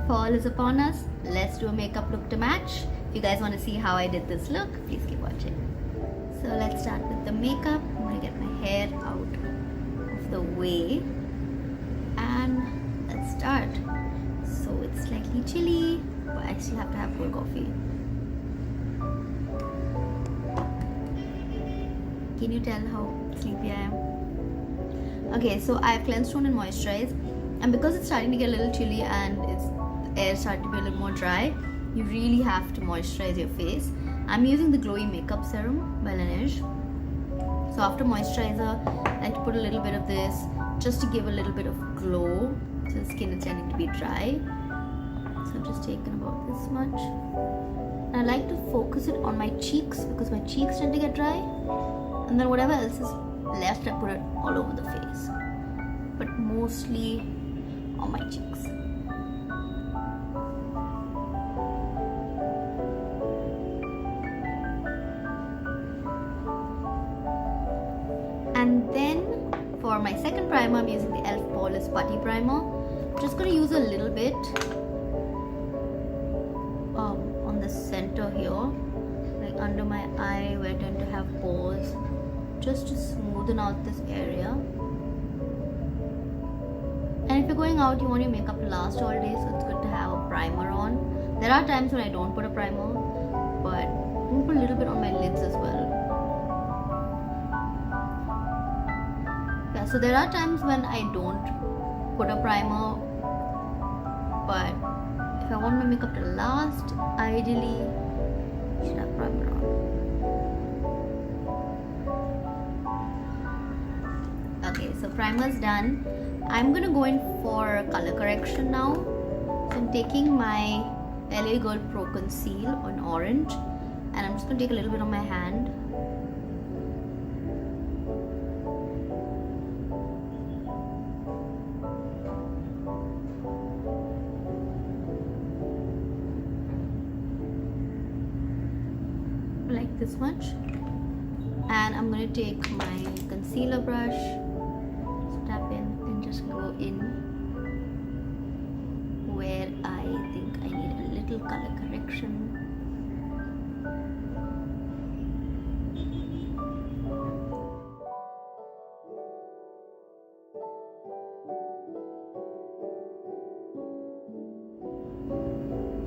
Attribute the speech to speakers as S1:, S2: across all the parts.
S1: Fall is upon us. Let's do a makeup look to match. If you guys want to see how I did this look, please keep watching. So let's start with the makeup. I'm going to get my hair out of the way. And let's start. So it's slightly chilly, but I still have to have cold coffee. Can you tell how sleepy I am? Okay, so I have cleansed, toned and moisturized. And because it's starting to get a little chilly and the air starting to be a little more dry, you really have to moisturize your face. I'm using the Glowy Makeup Serum by Laneige. So after moisturizer, I like to put a little bit of this just to give a little bit of glow. So the skin is tending to be dry. So I've just taken about this much. And I like to focus it on my cheeks because my cheeks tend to get dry. And then whatever else is left, I put it all over the face. But mostly on my cheeks. And then for my second primer, I'm using the Poreless Putty primer. I'm just going to use a little bit on the center here, like under my eye where I tend to have pores, just to smoothen out this area. And if you're going out, you want your makeup to last all day, so it's good to have a primer on. There are times when I don't put a primer, but I'm going to put a little bit on my lids as well. Yeah, so there are times when I don't put a primer, but if I want my makeup to last, ideally, you should have primer on. Okay, so primer's done. I'm gonna go in for color correction now. So I'm taking my LA Girl Pro.conceal on orange, and I'm just gonna take a little bit on my hand. Like this much. And I'm gonna take my concealer brush, tap in and just go in where I think I need a little color correction.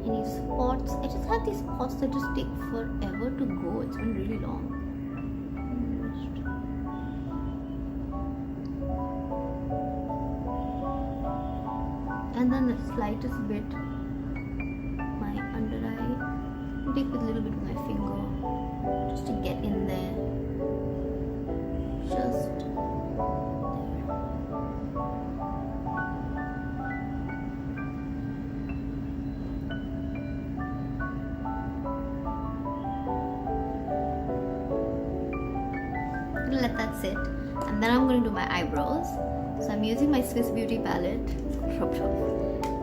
S1: Any spots? I just have these spots that just take forever to go. It's been really long. And then the slightest bit, my under eye. I'll take with a little bit with my finger just to get in there. Just there. Let that sit, and then I'm going to do my eyebrows. So I'm using my Swiss Beauty palette,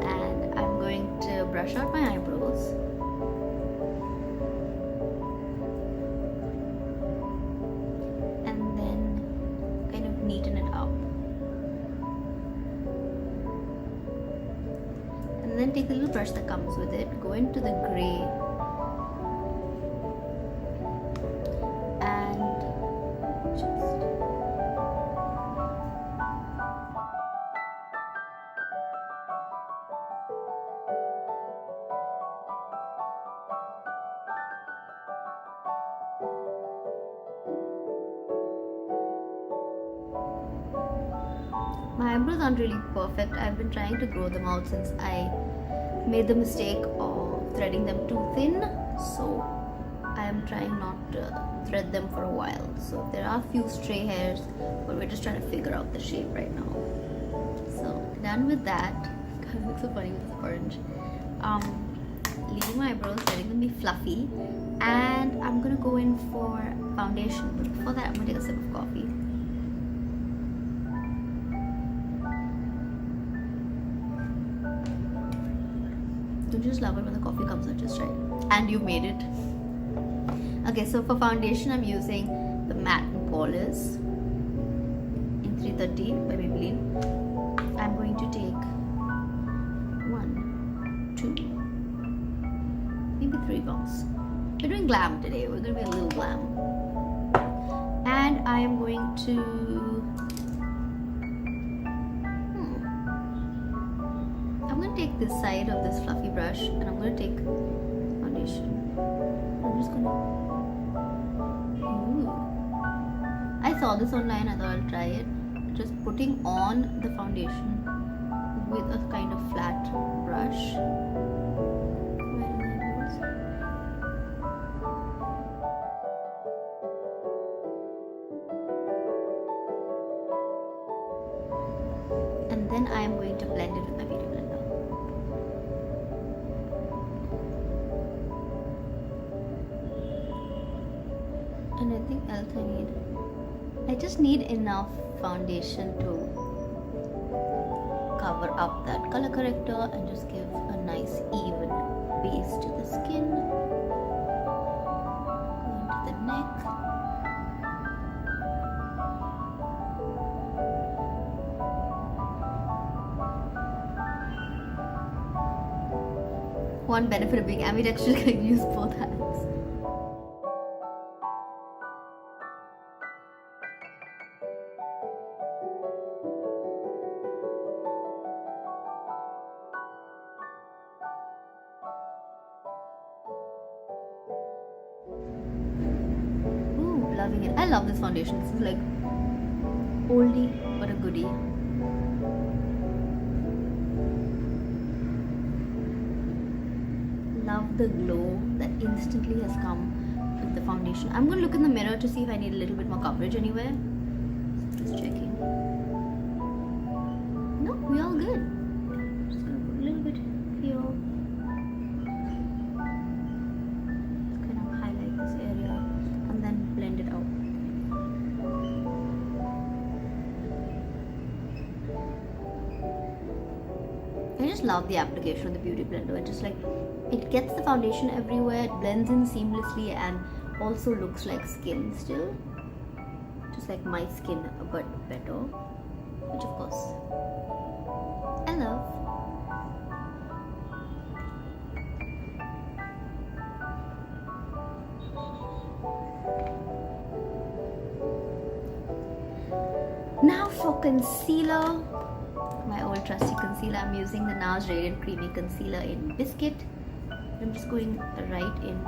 S1: and I'm going to brush out my eyebrows. And then kind of neaten it up. And then take the little brush that comes with it, go into the grey. My eyebrows aren't really perfect. I've been trying to grow them out since I made the mistake of threading them too thin. So I am trying not to thread them for a while. So there are a few stray hairs, but we're just trying to figure out the shape right now. So done with that. God, it looks so funny with this orange. Leaving my eyebrows, letting them be fluffy. And I'm gonna go in for foundation. But before that, I'm gonna take a sip of coffee. Don't you just love it when the coffee comes out just right? And you made it. Okay, so for foundation, I'm using the matte Poreless in 330 by Maybelline. I'm going to take 1, maybe $3. We're doing glam today. We're gonna be a little glam. And I am going to I'm gonna take this side of this fluffy brush and I'm gonna take foundation. I'm just gonna I saw this online, I thought I'll try it. Just putting on the foundation with a kind of flat brush. And then I am going to blend it with my beauty blender. And anything else I need? I just need enough foundation to cover up that color corrector and just give a nice even base to the skin. Going to the neck. One benefit of being ambidextrous, you can use both hands. Loving it. I love this foundation. This is like oldie but a goodie. Love the glow that instantly has come with the foundation. I'm going to look in the mirror to see if I need a little bit more coverage anywhere. Just checking. No, we're all good. Just going to put a little bit here. Just kind of highlight this area and then blend it out. I just love the application of the beauty blender. It just like, it gets the foundation everywhere, it blends in seamlessly and also looks like skin still. Just like my skin but better, which of course I love. Now for concealer, my old trusty concealer. I'm using the NARS Radiant Creamy Concealer in Biscuit. I'm just going right in here.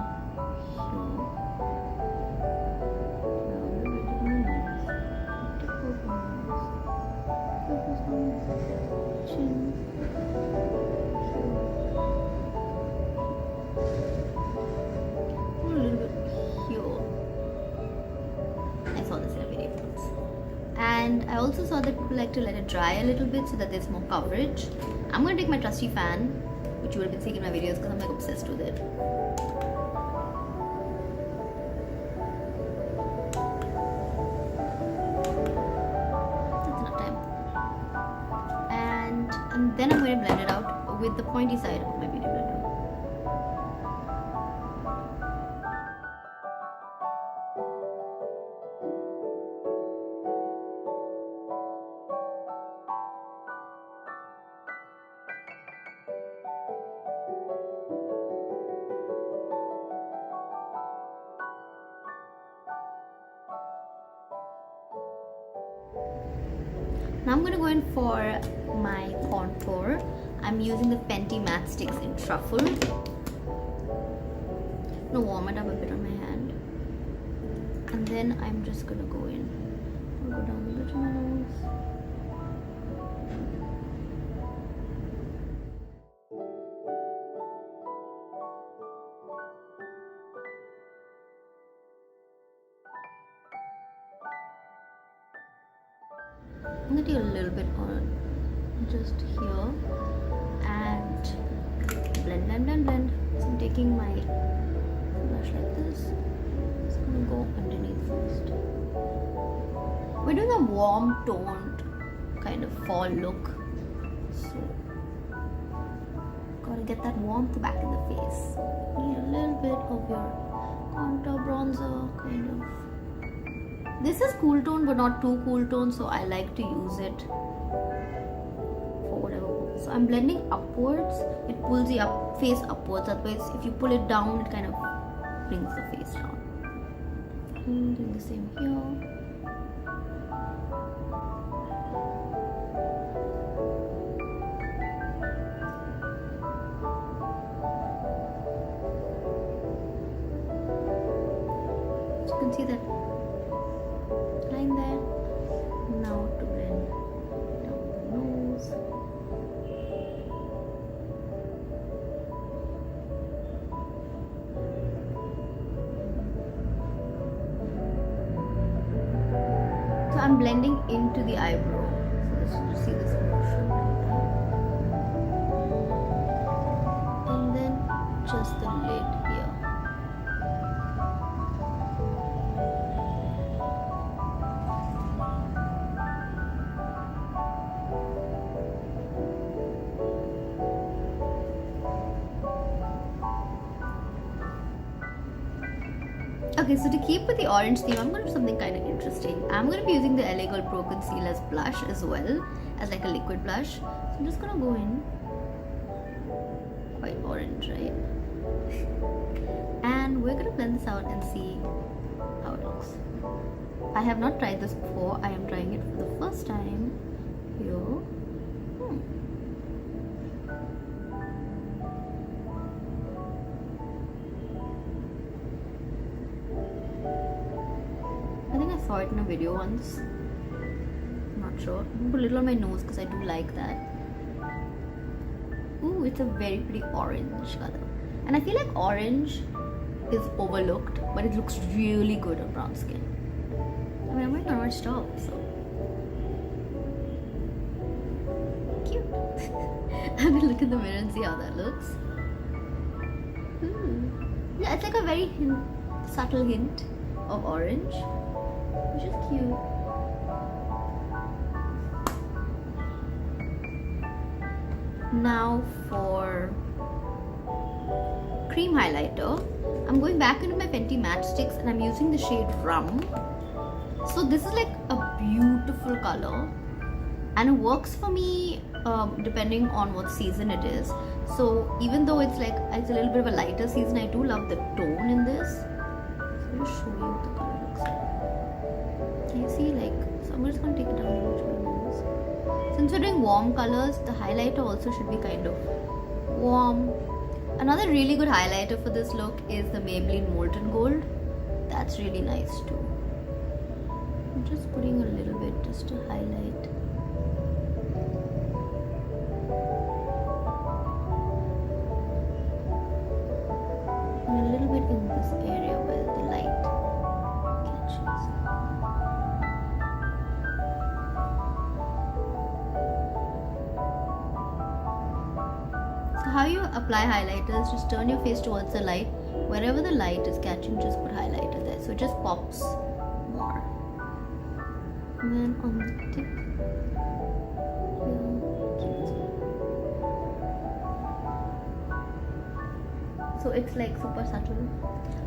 S1: A little bit here. I saw this in a video. And I also saw that people like to let it dry a little bit so that there's more coverage. I'm going to take my trusty fan, which you would have been seeing in my videos because I'm like obsessed with it. That's enough time. And then I'm going to blend it out with the pointy side of my beauty blender. Now I'm going to go in for my contour. I'm using the Fenty Matte Sticks in Truffle. I'm going to warm it up a bit on my hand. And then I'm just going to go in. I'll go down the bit of my nose. I'm going to take a little bit on just here and blend, blend, blend, blend. So I'm taking my brush like this. It's going to go underneath first. We're doing a warm toned kind of fall look. So, gotta get that warmth back in the face. Need a little bit of your contour bronzer kind of. This is cool tone but not too cool tone, so I like to use it for whatever purpose So I'm blending upwards. It pulls the face upwards. Otherwise, if you pull it down, it kind of brings the face down. And doing the same here. So you can see that line there. Now to blend down the nose. So I'm blending into the eyebrow. So let's just see this motion. And then just the lid here. Okay, so to keep with the orange theme, I'm going to do something kind of interesting. I'm going to be using the LA Pro Conceal as blush as well, as like a liquid blush. So I'm just going to go in, quite orange, right? And we're going to blend this out and see how it looks. I have not tried this before. I am trying it for the first time here. I saw it in a video once. I'm not sure. I'm gonna put a little on my nose because I do like that. Ooh, it's a very pretty orange color. And I feel like orange is overlooked, but it looks really good on brown skin. I mean, I'm wearing an orange top, so cute. I'm gonna look in the mirror and see how that looks. Yeah, it's like a very subtle hint of orange, which is cute. Now for cream highlighter, I'm going back into my Fenty Matte Sticks and I'm using the shade Rum. So this is like a beautiful color and it works for me depending on what season it is. So even though it's like it's a little bit of a lighter season, I do love the tone in this. So I'll just show you what the color looks like. Can you see, like, so I'm just going to take it down and watch my nose. Since we're doing warm colors, the highlighter also should be kind of warm. Another really good highlighter for this look is the Maybelline Molten Gold. That's really nice too. I'm just putting a little bit just to highlight. And a little bit in this area where the light catches. So how you apply highlighters, just turn your face towards the light. Wherever the light is catching, just put highlighter there. So it just pops more. And then on the tip, so it's like super subtle.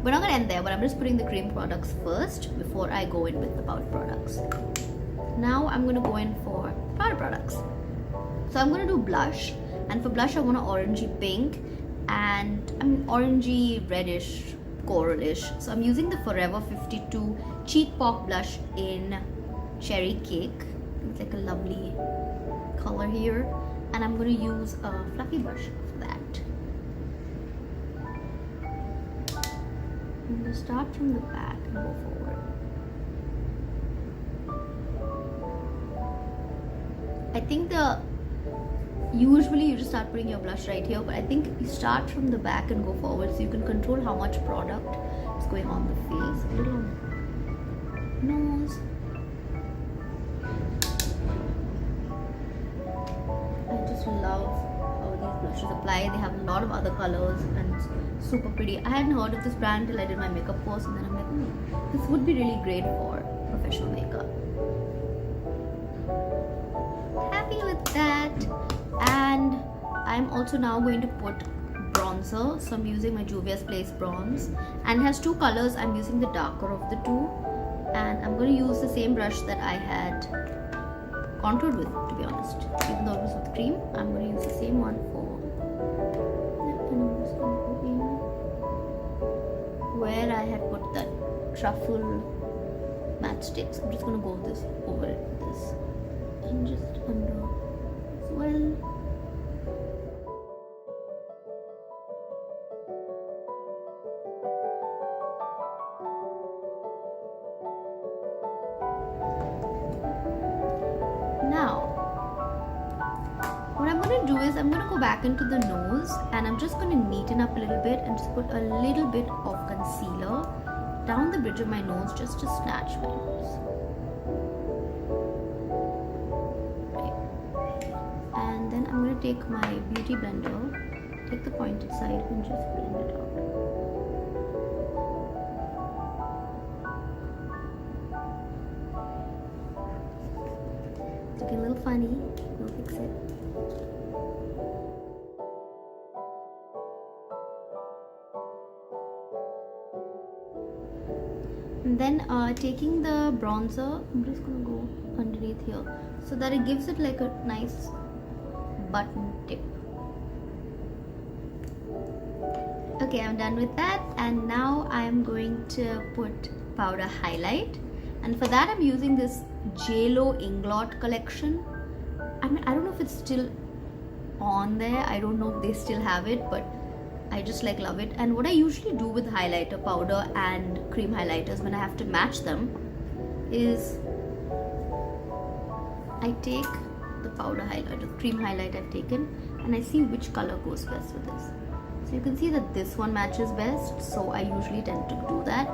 S1: We're not gonna end there, but I'm just putting the cream products first before I go in with the powder products. Now I'm gonna go in for powder products. So I'm gonna do blush, and for blush I want an orangey pink and orangey reddish coralish. So I'm using the Forever 52 Cheek Pop blush in Cherry Cake. It's like a lovely color here, and I'm going to use a fluffy brush for that. I'm going to start from the back and go forward. I think usually you just start putting your blush right here, but I think you start from the back and go forward so you can control how much product is going on the face. A little on the nose. I just love how these blushes apply. They have a lot of other colors and it's super pretty. I hadn't heard of this brand till I did my makeup course, and then I'm like, this would be really great for professional makeup. Happy with that. And I'm also now going to put bronzer. So I'm using my Juvia's Place bronze, and it has two colors. I'm using the darker of the two, and I'm going to use the same brush that I had contoured with, to be honest. Even though it was with cream, I'm going to use the same one for. And I'm just going to go in where I had put that Truffle matchsticks. I'm just going to go over it with this, and just under as well. Now, what I'm going to do is I'm going to go back into the nose, and I'm just going to neaten up a little bit and just put a little bit of concealer down the bridge of my nose just to snatch my nose. Right. And then I'm going to take my beauty blender, take the pointed side and just blend it out. It's looking a little funny, we'll fix it. And then taking the bronzer, I'm just going to go underneath here so that it gives it like a nice button tip. Okay, I'm done with that, and now I'm going to put powder highlight, and for that I'm using this JLo Inglot collection. I mean, I don't know if it's still on there, I don't know if they still have it, but I just like love it. And what I usually do with highlighter powder and cream highlighters when I have to match them is I take the powder highlighter, cream highlight I've taken, and I see which color goes best with this. So you can see that this one matches best, so I usually tend to do that.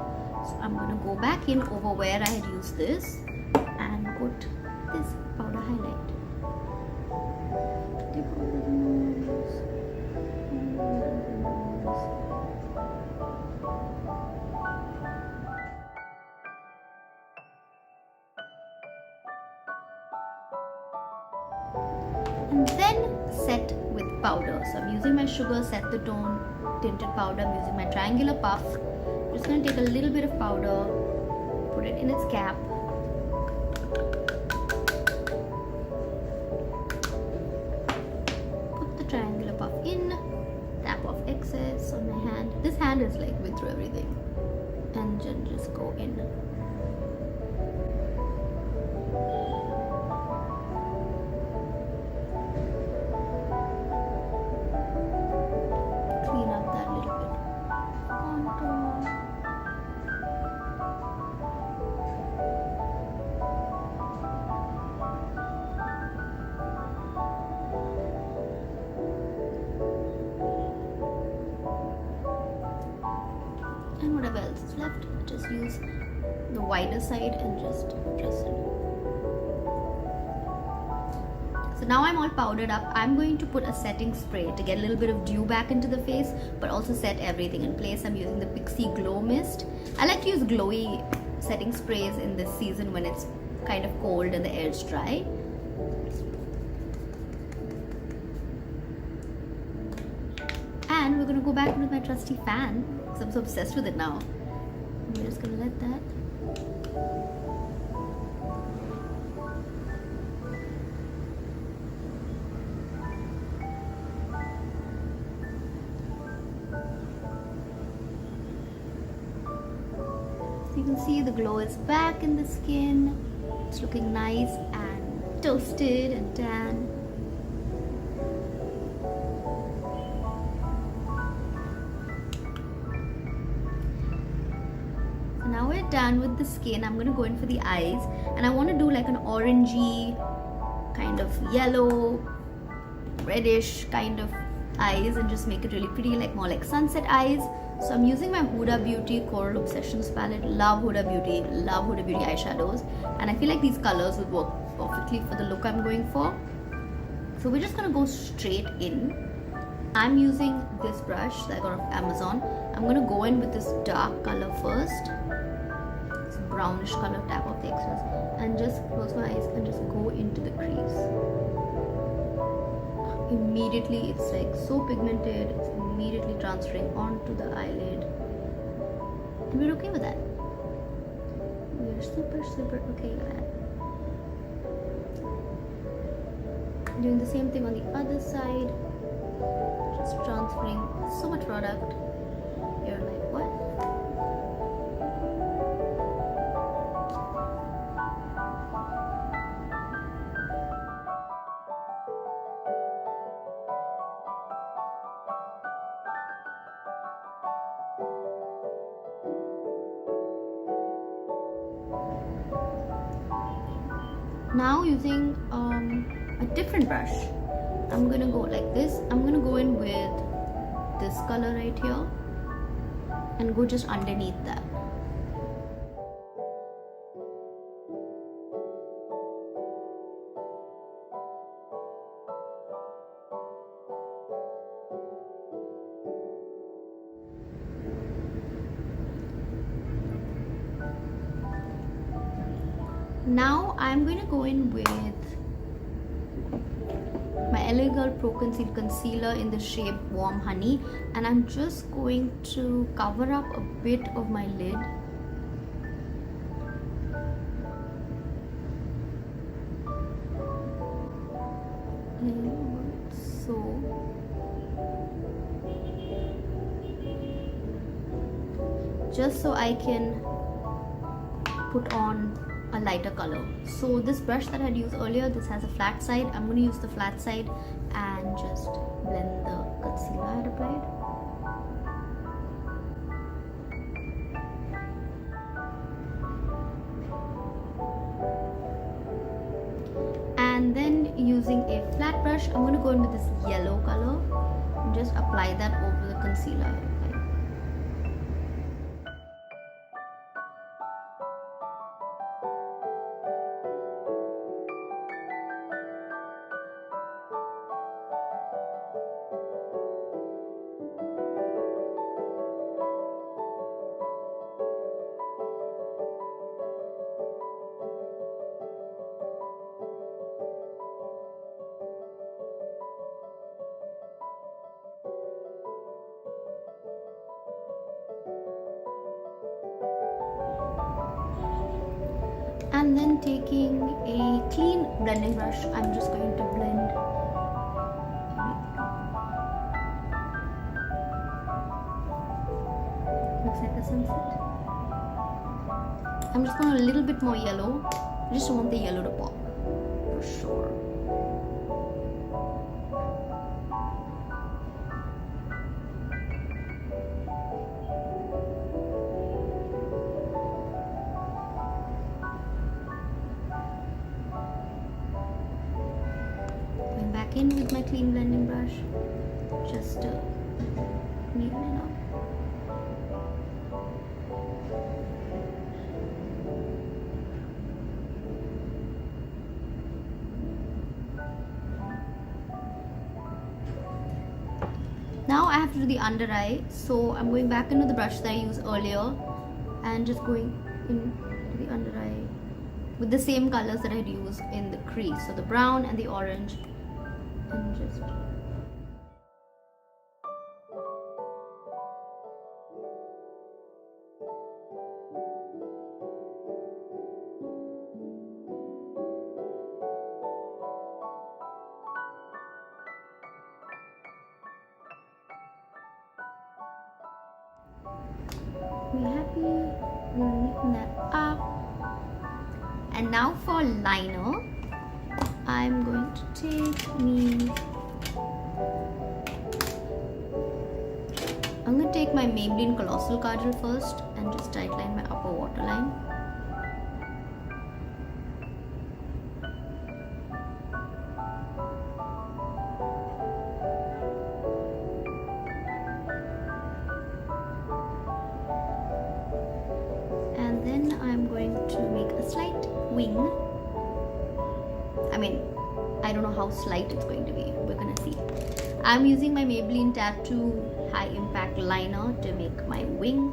S1: So I'm going to go back in over where I had used this and put this powder highlight. Dip over the nose. And then set with powder. So I'm using my Sugar Set the Tone tinted powder. I'm using my triangular puff. I'm just going to take a little bit of powder, put it in its cap. Put the triangular puff in, tap off excess on my hand. This hand is like went through everything. And then just go in. And whatever else is left, just use the wider side and just press it. So now I'm all powdered up. I'm going to put a setting spray to get a little bit of dew back into the face, but also set everything in place. I'm using the Pixi Glow Mist. I like to use glowy setting sprays in this season when it's kind of cold and the air is dry. And we're going to go back with my trusty fan because I'm so obsessed with it now. I'm just going to let that. So you can see the glow is back in the skin. It's looking nice and toasted and tan. Now we're done with the skin. I'm going to go in for the eyes, and I want to do like an orangey kind of yellow reddish kind of eyes and just make it really pretty, like more like sunset eyes. So I'm using my Huda Beauty Coral Obsessions palette. Love Huda Beauty eyeshadows, and I feel like these colors would work perfectly for the look I'm going for. So we're just going to go straight in. I'm using this brush that I got off Amazon. I'm going to go in with this dark color first. Brownish color, tap off the extras, and just close my eyes and just go into the crease. Immediately, it's like so pigmented, it's immediately transferring onto the eyelid, and we're okay with that. We're super okay with that. Doing the same thing on the other side. Just transferring so much product. You're like, what? Now using a different brush, I'm gonna go like this. I'm gonna go in with this color right here and go just underneath that. Now I'm going to go in with my LA Girl Pro Conceal Concealer in the shade Warm Honey, and I'm just going to cover up a bit of my lid. Just so I can put on a lighter color. So this brush that I had used earlier, this has a flat side. I'm going to use the flat side and just blend the concealer I had applied. And then using a flat brush, I'm going to go in with this yellow color and just apply that over the concealer I had applied. And then taking a clean blending brush, I'm just going to blend. Looks like a sunset. I'm just going a little bit more yellow. I just want the yellow to pop for sure. In with my clean blending brush, just to neaten it up. Now I have to do the under eye, so I'm going back into the brush that I used earlier and just going into the under eye with the same colors that I had used in the crease, so the brown and the orange. And just be happy, we'll neaten that up. And now for liner, I'm going to take my Maybelline Colossal Kajal first and just tightline my upper waterline. And then I'm going to make a slight wing. I don't know how slight it's going to be. We're gonna see. I'm using my Maybelline Tattoo High Impact Liner to make my wing.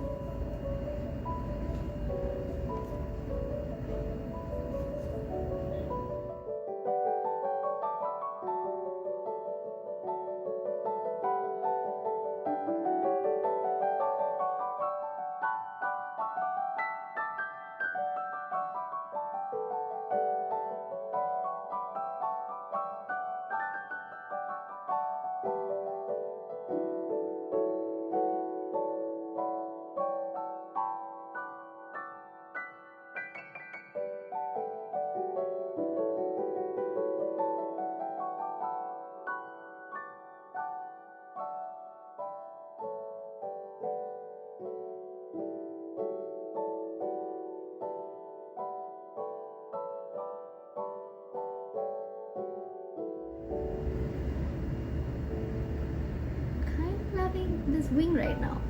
S1: having this wing right now.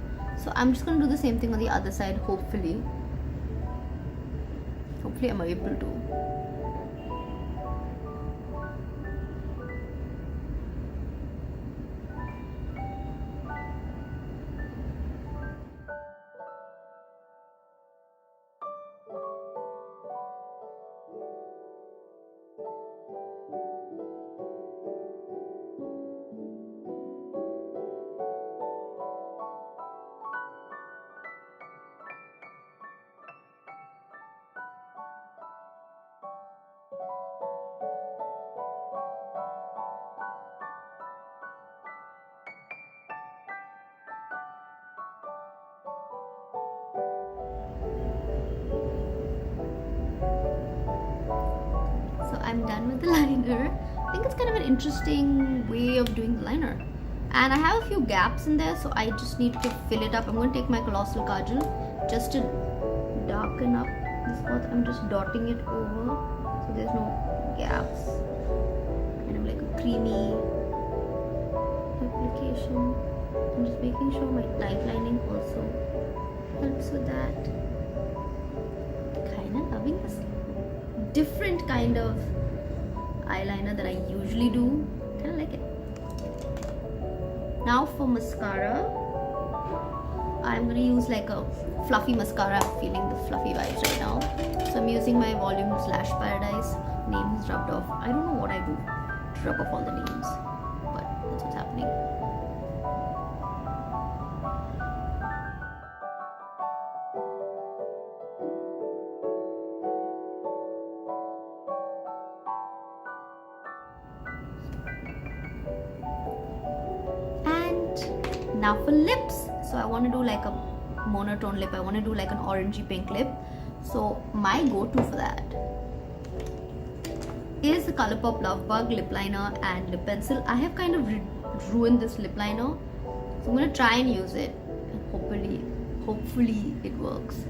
S1: So I'm just gonna do the same thing on the other side, hopefully. Hopefully I'm able to. I'm done with the liner. I think it's kind of an interesting way of doing the liner. And I have a few gaps in there, so I just need to fill it up. I'm going to take my Colossal Kajal just to darken up this spot. I'm just dotting it over so there's no gaps. Kind of like a creamy application. I'm just making sure my tight lining also helps with that. Kind of loving this different kind of eyeliner that I usually do. Kind of like it. Now for mascara, I'm going to use like a fluffy mascara. I'm feeling the fluffy vibes right now. So I'm using my Volume Slash Paradise. Name is rubbed off. I don't know what I do to rub off all the names, but that's what's happening. Now for lips, so I want to do like a monotone lip. I want to do like an orangey pink lip. So my go-to for that is the Colourpop Love Bug lip liner and lip pencil. I have kind of ruined this lip liner, so I'm going to try and use it, and hopefully it works.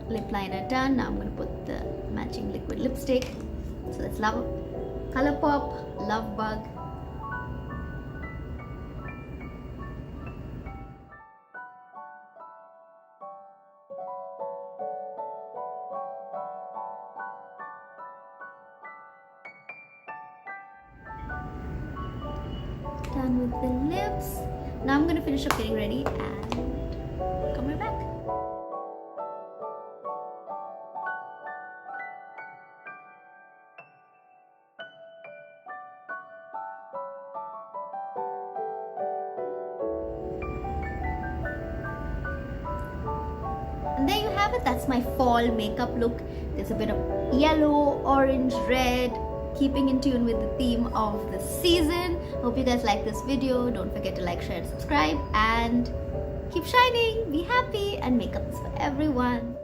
S1: Lip liner done. Now I'm going to put the matching liquid lipstick. So that's Colourpop Love Bug. Done with the lips. Now I'm going to finish up getting ready and come right back. And there you have it. That's my fall makeup look. There's a bit of yellow, orange, red, keeping in tune with the theme of the season. Hope you guys like this video. Don't forget to like, share, and subscribe, and keep shining, be happy, and makeup is for everyone.